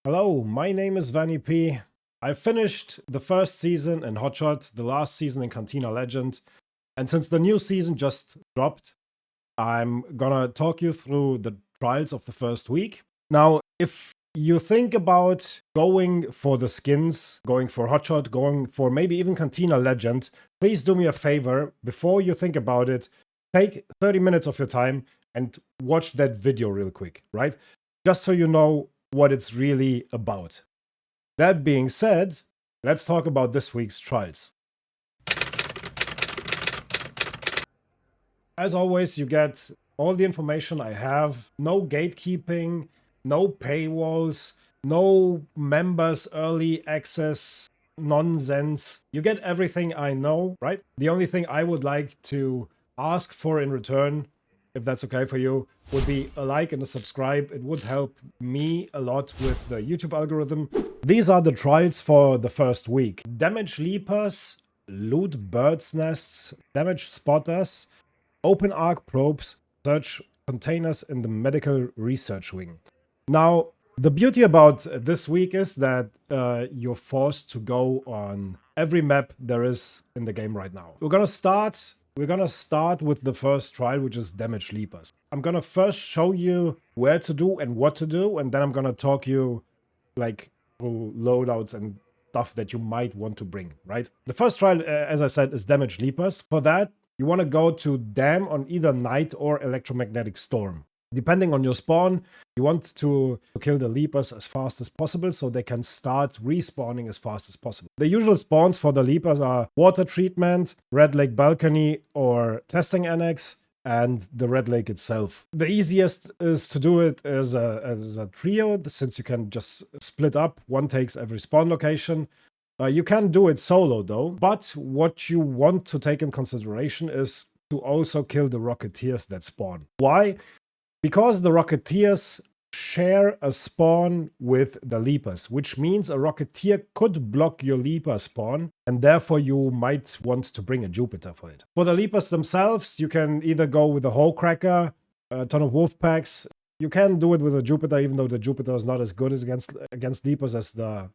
Hello, my name is Vanny P. I finished the first season in Hotshot, the last season in Cantina Legend, and since the new season just dropped, I'm gonna talk you through the trials of the first week. Now, if you think about going for the skins, going for Hotshot, going for maybe even Cantina Legend, please do me a favor, before you think about it, take 30 minutes of your time and watch that video real quick, right? Just so you know what it's really about. That being said, let's talk about this week's trials. As always, you get all the information I have, no gatekeeping, no paywalls, no members early access nonsense. You get everything I know, right? The only thing I would like to ask for in return, if that's okay for you, would be a like and a subscribe. It would help me a lot with the YouTube algorithm. These are the trials for the first week. Damage Leapers, Loot Birds' Nests, Damage Spotters, Open Arc Probes, Search Containers in the Medical Research Wing. Now, the beauty about this week is that you're forced to go on every map there is in the game right now. We're gonna start with the first trial, which is Damage Leapers. I'm gonna first show you where to do and what to do, and then I'm gonna talk you like through loadouts and stuff that you might want to bring, right? The first trial, as I said, is Damage Leapers. For that, you want to go to Dam on either Night or Electromagnetic Storm. Depending on your spawn, you want to kill the Leapers as fast as possible so they can start respawning as fast as possible. The usual spawns for the Leapers are Water Treatment, Red Lake Balcony, or Testing Annex, and the Red Lake itself. The easiest is to do it as a trio, since you can just split up. One takes every spawn location. You can do it solo though, but what you want to take in consideration is to also kill the Rocketeers that spawn. Why? Because the Rocketeers share a spawn with the Leapers, which means a Rocketeer could block your Leaper spawn, and therefore you might want to bring a Jupiter for it. For the Leapers themselves, you can either go with a Hole Cracker, a ton of Wolf Packs. You can do it with a Jupiter, even though the Jupiter is not as good as against Leapers as the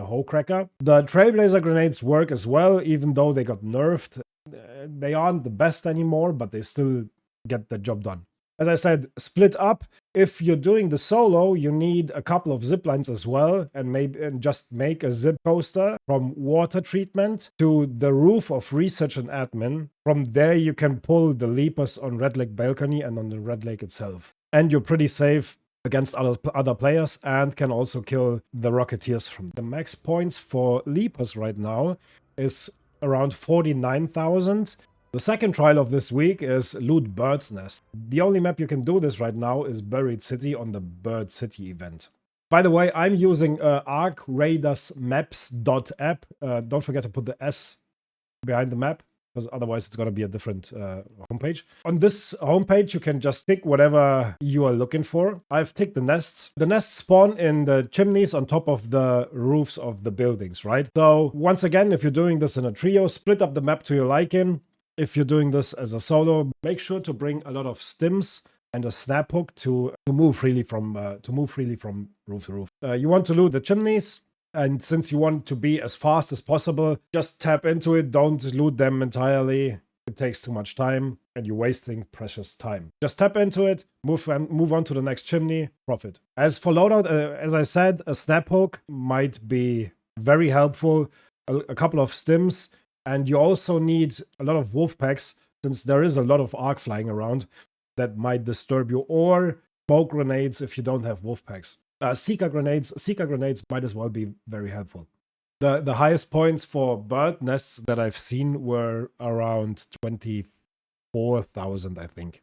Hole Cracker. The Trailblazer grenades work as well, even though they got nerfed. They aren't the best anymore, but they still get the job done. As I said, split up. If you're doing the solo, you need a couple of zip lines as well, and just make a zip coaster from Water Treatment to the roof of Research and Admin. From there, you can pull the Leapers on Red Lake Balcony and on the Red Lake itself. And you're pretty safe against other players and can also kill the Rocketeers from. The max points for Leapers right now is around 49,000. The second trial of this week is Loot Birds' Nest. The only map you can do this right now is Buried City on the Bird City event. By the way, I'm using ArcRaidersMaps.app. Don't forget to put the S behind the map, because otherwise it's going to be a different homepage. On this homepage, you can just pick whatever you are looking for. I've ticked the nests. The nests spawn in the chimneys on top of the roofs of the buildings, right? So once again, if you're doing this in a trio, split up the map to your liking. If you're doing this as a solo, make sure to bring a lot of stims and a snap hook to move freely from roof to roof. You want to loot the chimneys. And since you want to be as fast as possible, just tap into it. Don't loot them entirely. It takes too much time and you're wasting precious time. Just tap into it, move on to the next chimney, profit. As for loadout, as I said, a snap hook might be very helpful. A couple of stims. And you also need a lot of wolf packs, since there is a lot of arc flying around that might disturb you, or smoke grenades if you don't have wolf packs. Seeker grenades might as well be very helpful. The highest points for bird nests that I've seen were around 24,000, I think.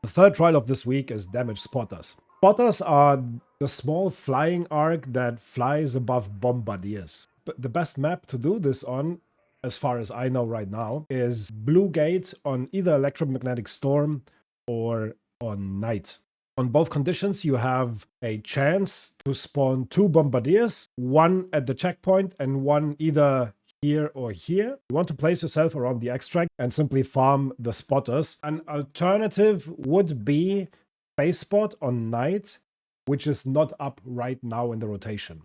The third trial of this week is Damage Spotters. Spotters are the small flying arc that flies above bombardiers. But the best map to do this on, as far as I know right now, is Blue Gate on either Electromagnetic Storm or on Night. On both conditions, you have a chance to spawn 2 bombardiers, one at the checkpoint and one either here or here. You want to place yourself around the extract and simply farm the spotters. An alternative would be Space Spot on Night, which is not up right now in the rotation.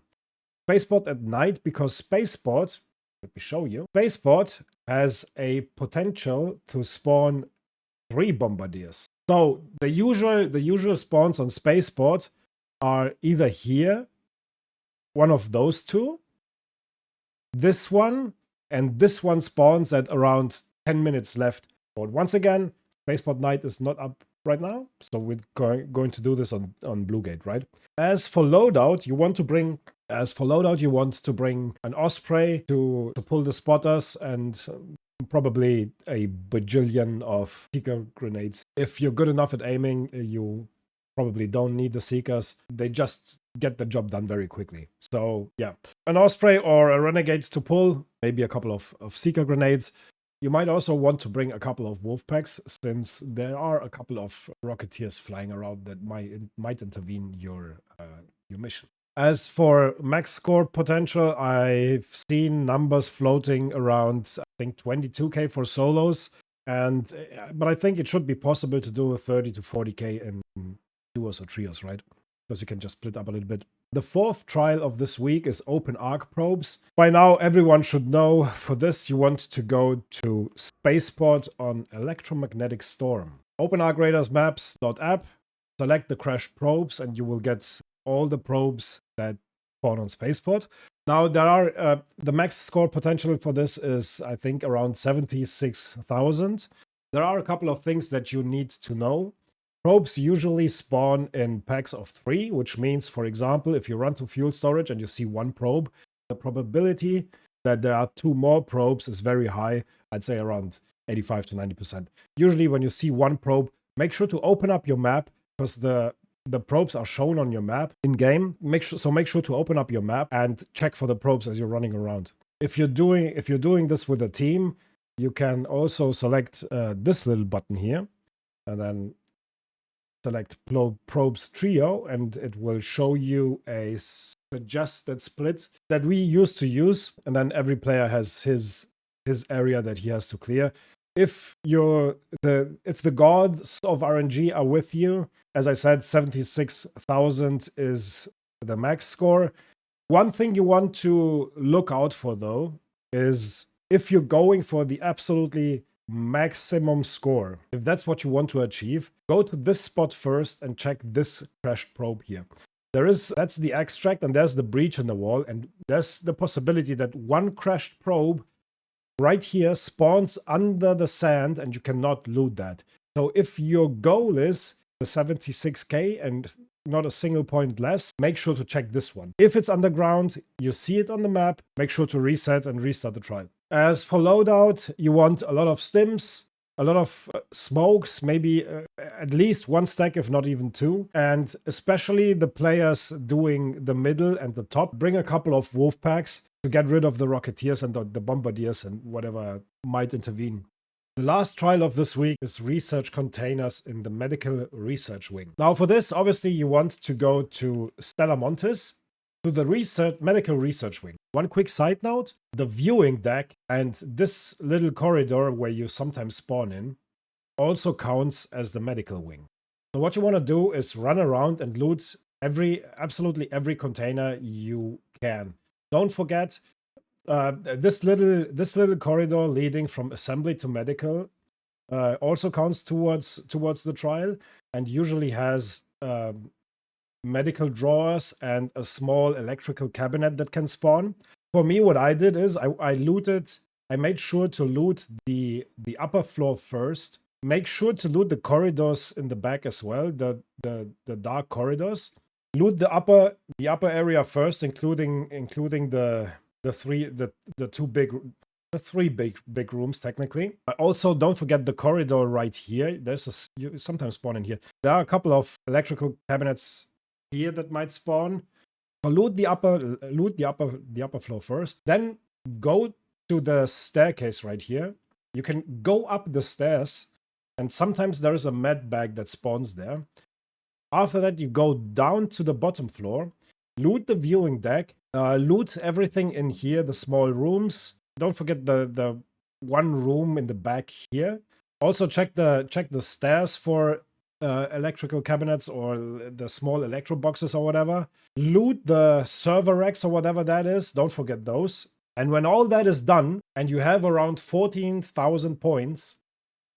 Spaceport at night, because Spaceport, let me show you, Spaceport has a potential to spawn 3 bombardiers. So the usual spawns on Spaceport are either here, one of those two, this one, and this one spawns at around 10 minutes left. But once again, Spaceport Night is not up right now, so we're going to do this on Bluegate, right? As for loadout, you want to bring an Osprey to pull the spotters, and probably a bajillion of Seeker grenades. If you're good enough at aiming, you probably don't need the Seekers. They just get the job done very quickly. So yeah, an Osprey or a Renegade to pull, maybe a couple of Seeker grenades. You might also want to bring a couple of Wolfpacks, since there are a couple of Rocketeers flying around that might intervene your mission. As for max score potential, I've seen numbers floating around, I think 22k for solos, but I think it should be possible to do a 30 to 40k in duos or trios, right? Because you can just split up a little bit. The 4th trial of this week is Open Arc probes. By now, everyone should know, for this you want to go to Spaceport on Electromagnetic Storm. Open Arc Raiders maps.app, select the crashed probes, and you will get all the probes that spawn on Spaceport. Now, there are the max score potential for this is, I think, around 76,000. There are a couple of things that you need to know. Probes usually spawn in packs of 3, which means, for example, if you run to fuel storage and you see 1 probe, the probability that there are 2 more probes is very high. I'd say around 85 to 90%. Usually when you see 1 probe, make sure to open up your map, because the probes are shown on your map in-game. Make sure to open up your map and check for the probes as you're running around. If you're doing this with a team, you can also select this little button here, and then select probes trio, and it will show you a suggested split that we used to use, and then every player has his area that he has to clear. If the gods of RNG are with you, as I said, 76,000 is the max score. One thing you want to look out for, though, is if you're going for the absolutely maximum score, if that's what you want to achieve, go to this spot first and check this crashed probe here. That's the extract, and there's the breach in the wall, and there's the possibility that 1 crashed probe right here spawns under the sand, and you cannot loot that. So if your goal is the 76k and not a single point less, make sure to check this one. If it's underground, you see it on the map, make sure to reset and restart the trial. As for loadout, you want a lot of stims, a lot of smokes, maybe at least 1 stack, if not even 2. And especially the players doing the middle and the top, bring a couple of wolf packs to get rid of the Rocketeers and the Bombardiers and whatever might intervene. The last trial of this week is research containers in the medical research wing. Now for this, obviously you want to go to Stella Montis, to the medical research wing. One quick side note, the viewing deck and this little corridor where you sometimes spawn in also counts as the medical wing. So what you want to do is run around and loot absolutely every container you can. Don't forget, this little corridor leading from assembly to medical also counts towards the trial, and usually has medical drawers and a small electrical cabinet that can spawn. For me, what I did is I made sure to loot the upper floor first. Make sure to loot the corridors in the back as well, the dark corridors. Loot the upper area first, including the three big rooms technically. Also, don't forget the corridor right here. You sometimes spawn in here. There are a couple of electrical cabinets here that might spawn. So loot the upper floor first. Then go to the staircase right here. You can go up the stairs, and sometimes there is a med bag that spawns there. After that, you go down to the bottom floor, loot the viewing deck, loot everything in here, the small rooms. Don't forget the one room in the back here. Also check the stairs for electrical cabinets or the small electro boxes or whatever. Loot the server racks or whatever that is. Don't forget those. And when all that is done and you have around 14,000 points,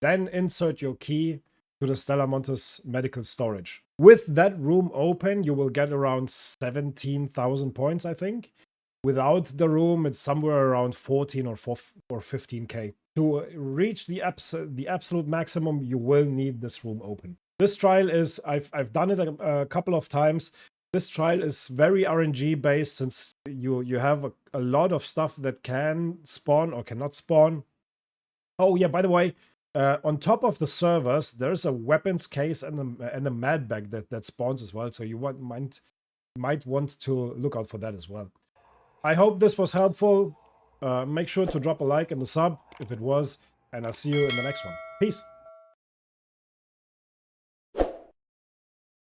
then insert your key to the Stellamontes medical storage. With that room open, you will get around 17,000 points, I think. Without the room, it's somewhere around 14 or 15k. To reach the absolute maximum, you will need this room open. This trial is, I've done it a couple of times. This trial is very RNG based, since you have a lot of stuff that can spawn or cannot spawn. Oh yeah, by the way, on top of the servers, there's a weapons case and a med bag that spawns as well. So you might want to look out for that as well. I hope this was helpful. Make sure to drop a like and a sub if it was, and I'll see you in the next one. Peace.